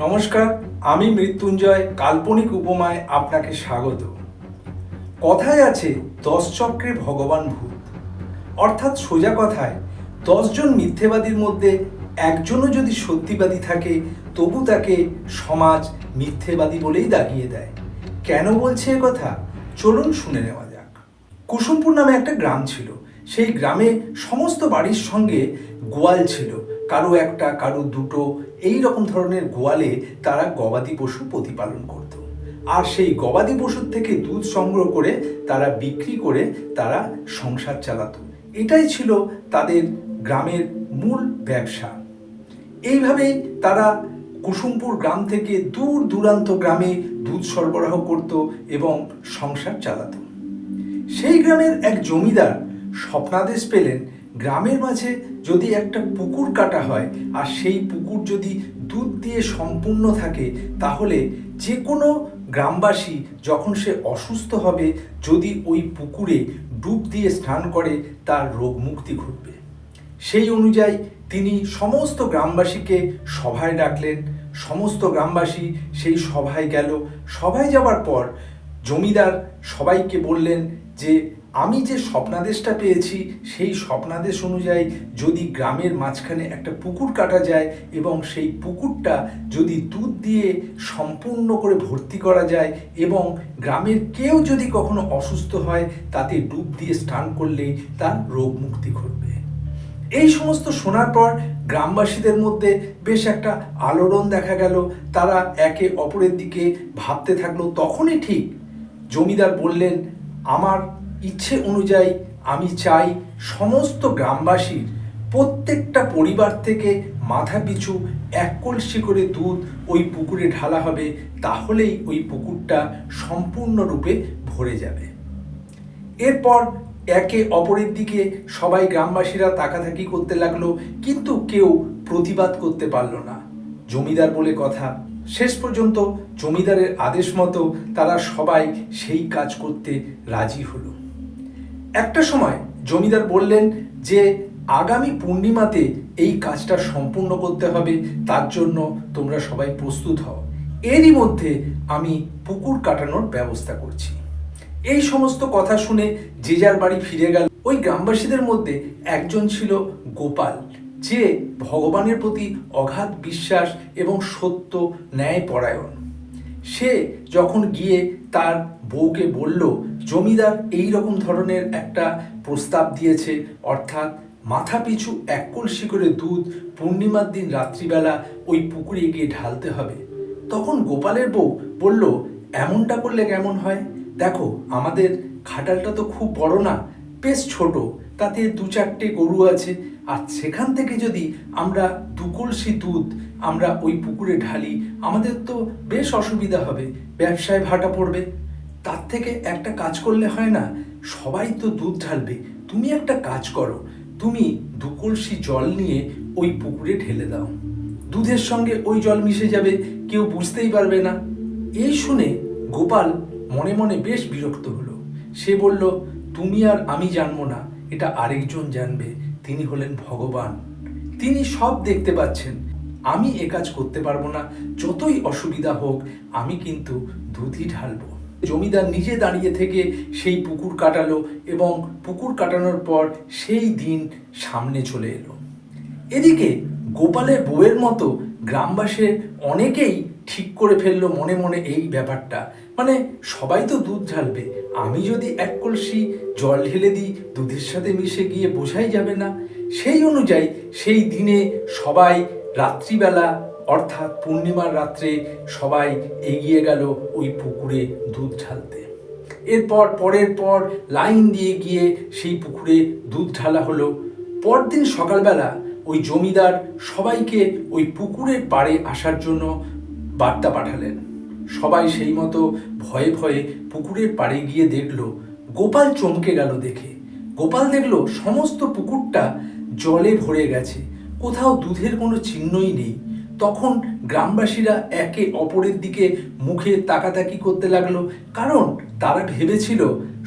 নমস্কার, আমি মৃত্যুঞ্জয় কাল্পনিক উপমায় আপনাকে স্বাগত। কথায় আছে 10 চক্রে ভগবান ভূত, অর্থাৎ সোজা কথায় 10 জন মিথ্যেবাদীর মধ্যে একজনও যদি সত্যিবাদী থাকে তবু তাকে সমাজ মিথ্যেবাদী বলেই দাগিয়ে দেয়। কেন বলছে এ কথা? চলুন শুনে নেওয়া যাক। কুসুমপুর নামে একটা গ্রাম ছিল। সেই গ্রামে সমস্ত বাড়ির সঙ্গে গোয়াল ছিল, কারো একটা কারো দুটো, এই রকম ধরনের গোয়ালে তারা গবাদি পশু প্রতিপালন করত। আর সেই গবাদি পশুর থেকে দুধ সংগ্রহ করে তারা বিক্রি করে তারা সংসার চালাতো। এটাই ছিল তাদের গ্রামের মূল ব্যবসা। এইভাবেই তারা কুসুমপুর গ্রাম থেকে দূর দূরান্ত গ্রামে দুধ সরবরাহ করত এবং সংসার চালাতো। সেই গ্রামের এক জমিদার স্বপ্নাদেশ পেলেন, গ্রামের মাঝে যদি একটা পুকুর কাটা হয় আর সেই পুকুর যদি দুধ দিয়ে সম্পূর্ণ থাকে, তাহলে যে কোনো গ্রামবাসী যখন সে অসুস্থ হবে, যদি ওই পুকুরে ডুব দিয়ে স্নান করে তার রোগ মুক্তি ঘটবে। সেই অনুযায়ী তিনি সমস্ত গ্রামবাসীকে সভায় ডাকলেন। সমস্ত গ্রামবাসী সেই সভায় গেল। সভায় যাবার পর জমিদার সবাইকে বললেন যে আমি যে স্বপ্নাদেশটা পেয়েছি সেই স্বপ্নাদেশ অনুযায়ী যদি গ্রামের মাঝখানে একটা পুকুর কাটা যায় এবং সেই পুকুরটা যদি দুধ দিয়ে সম্পূর্ণ করে ভর্তি করা যায় এবং গ্রামের কেউ যদি কখনো অসুস্থ হয় তাতে ডুব দিয়ে স্নান করলেই তার রোগ মুক্তি ঘটবে। এই সমস্ত শোনার পর গ্রামবাসীদের মধ্যে বেশ একটা আলোড়ন দেখা গেল। তারা একে অপরের দিকে ভাবতে থাকলো। তখনই ঠিক জমিদার বললেন, আমার ইচ্ছে অনুযায়ী আমি চাই সমস্ত গ্রামবাসীর প্রত্যেকটা পরিবার থেকে মাথা পিছু 1 কলসি করে দুধ ওই পুকুরে ঢালা হবে, তাহলেই ওই পুকুরটা সম্পূর্ণরূপে ভরে যাবে। এরপর একে অপরের দিকে সবাই গ্রামবাসীরা তাকাতাকি করতে লাগলো, কিন্তু কেউ প্রতিবাদ করতে পারল না। জমিদার বলে কথা। শেষ পর্যন্ত জমিদারের আদেশ মতো তারা সবাই সেই কাজ করতে রাজি হলো। একটা সময় জমিদার বললেন যে আগামী পূর্ণিমাতে এই কাজটা সম্পূর্ণ করতে হবে, তার জন্য তোমরা সবাই প্রস্তুত হও। এরই মধ্যে আমি পুকুর কাটানোর ব্যবস্থা করছি। এই সমস্ত কথা শুনে যে যার বাড়ি ফিরে গেল। ওই গ্রামবাসীদের মধ্যে একজন ছিল গোপাল, যে ভগবানের প্রতি অগাধ বিশ্বাস এবং সত্য ন্যায় পরায়ণ। সে যখন গিয়ে তার বউকে বলল, জমিদার এই রকম ধরনের একটা প্রস্তাব দিয়েছে, অর্থাৎ মাথা পিছু 1 কলসি করে দুধ পূর্ণিমার দিন রাত্রিবেলা ওই পুকুরে গিয়ে ঢালতে হবে। তখন গোপালের বউ বলল, এমনটা করলে কেমন হয়? দেখো, আমাদের খাটালটা তো খুব বড় না, বেশ ছোট, তাতে 2-4টে গরু আছে, আর সেখান থেকে যদি আমরা 2 কলসি দুধ আমরা ওই পুকুরে ঢালি, আমাদের তো বেশ অসুবিধা হবে, ব্যবসায় ভাটা পড়বে। তার থেকে একটা কাজ করলে হয় না? সবাই তো দুধ ঢালবে, তুমি একটা কাজ করো, তুমি 2 কলসি জল নিয়ে ওই পুকুরে ঢেলে দাও, দুধের সঙ্গে ওই জল মিশে যাবে, কেউ বুঝতেই পারবে না। এই শুনে গোপাল মনে মনে বেশ বিরক্ত হলো। সে বলল, তুমি আর আমি জানবো না, এটা আরেকজন জানবে, তিনি হলেন ভগবান। তিনি সব দেখতে পাচ্ছেন। আমি এ কাজ করতে পারবো না, যতই অসুবিধা হোক আমি কিন্তু দুধই ঢালবো। জমিদার নিজে দাঁড়িয়ে থেকে সেই পুকুর কাটালো এবং পুকুর কাটানোর পর সেই দিন সামনে চলে এলো। এদিকে গোপালের বউয়ের মতো গ্রামবাসীর অনেকেই ঠিক করে ফেললো মনে মনে এই ব্যাপারটা, মানে সবাই তো দুধ ঢালবে, আমি যদি 1 কলসি জল ঢেলে দিই দুধের সাথে মিশে গিয়ে বোঝাই যাবে না। সেই অনুযায়ী সেই দিনে সবাই রাত্রিবেলা, অর্থাৎ পূর্ণিমার রাত্রে সবাই এগিয়ে গেল ওই পুকুরে দুধ ঢালতে। এরপর পরের পর লাইন দিয়ে গিয়ে সেই পুকুরে দুধ ঢালা হলো। পরদিন সকালবেলা ওই জমিদার সবাইকে ওই পুকুরের পাড়ে আসার জন্য বার্তা পাঠালেন। সবাই সেই মতো ভয়ে ভয়ে পুকুরের পাড়ে গিয়ে দেখল। গোপাল চমকে গেল দেখে। গোপাল দেখল সমস্ত পুকুরটা জলে ভরে গেছে, কোথাও দুধের কোনো চিহ্নই নেই। তখন গ্রামবাসীরা একে অপরের দিকে মুখে তাকাতাকি করতে লাগলো, কারণ তারা ভেবেছিল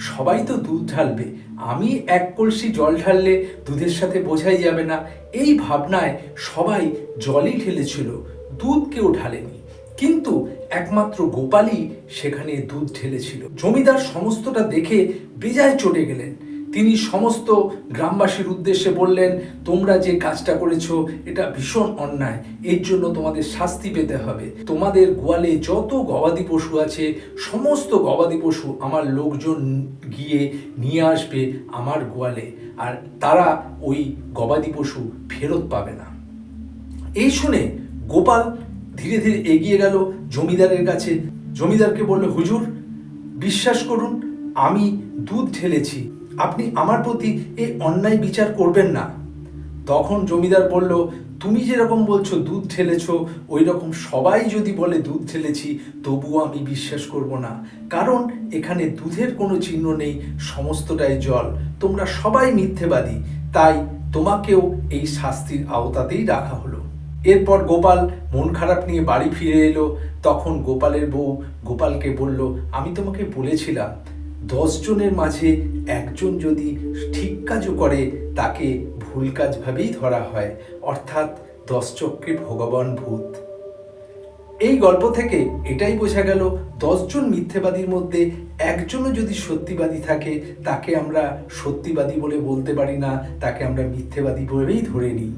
সবাই তো দুধ ঢালবে, আমি 1 কলসি জল ঢাললে দুধের সাথে বোঝাই যাবে না। এই ভাবনায় সবাই জলই ঢেলেছিল, দুধ কেউ ঢালেনি। কিন্তু একমাত্র গোপালই সেখানে দুধ ঢেলেছিল। জমিদার সমস্তটা দেখে বেজায় চটে গেলেন। তিনি সমস্ত গ্রামবাসীর উদ্দেশ্যে বললেন, তোমরা যে কাজটা করেছো এটা ভীষণ অন্যায়, এর জন্য তোমাদের শাস্তি পেতে হবে। তোমাদের গোয়ালে যত গবাদি পশু আছে সমস্ত গবাদি পশু আমার লোকজন গিয়ে নিয়ে আসবে আমার গোয়ালে, আর তারা ওই গবাদি পশু ফেরত পাবে না। এই শুনে গোপাল ধীরে ধীরে এগিয়ে গেল জমিদারের কাছে। জমিদারকে বলল, হুজুর বিশ্বাস করুন, আমি দুধ ঢেলেছি, আপনি আমার প্রতি এই অন্যায় বিচার করবেন না। তখন জমিদার বলল, তুমি যেরকম বলছো দুধ ঢেলেছো, ওই রকম সবাই যদি বলে দুধ ঢেলেছি তবুও আমি বিশ্বাস করব না, কারণ এখানে দুধের কোনো চিহ্ন নেই, সমস্তটাই জল, তোমরা সবাই মিথ্যেবাদী, তাই তোমাকেও এই শাস্তির আওতাতেই রাখা হলো। এরপর গোপাল মন খারাপ নিয়ে বাড়ি ফিরে এলো। তখন গোপালের বউ গোপালকে বলল, আমি তোমাকে বলেছিলাম 10 জনের মাঝে একজন যদি ঠিক কাজও করে তাকে ভুল কাজ ভাবেই ধরা হয়, অর্থাৎ 10 চক্রে ভগবান ভূত। এই গল্প থেকে এটাই বোঝা গেল 10 জন মিথ্যেবাদীর মধ্যে একজনও যদি সত্যিবাদী থাকে তাকে আমরা সত্যিবাদী বলে বলতে পারি না, তাকে আমরা মিথ্যেবাদী বলেই ধরে নিই।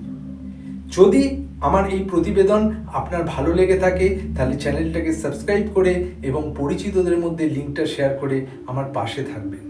যদি আমার এই প্রতিবেদন আপনার ভালো লেগে থাকে তাহলে চ্যানেলটাকে সাবস্ক্রাইব করে এবং পরিচিতদের মধ্যে লিঙ্কটা শেয়ার করে আমার পাশে থাকবেন।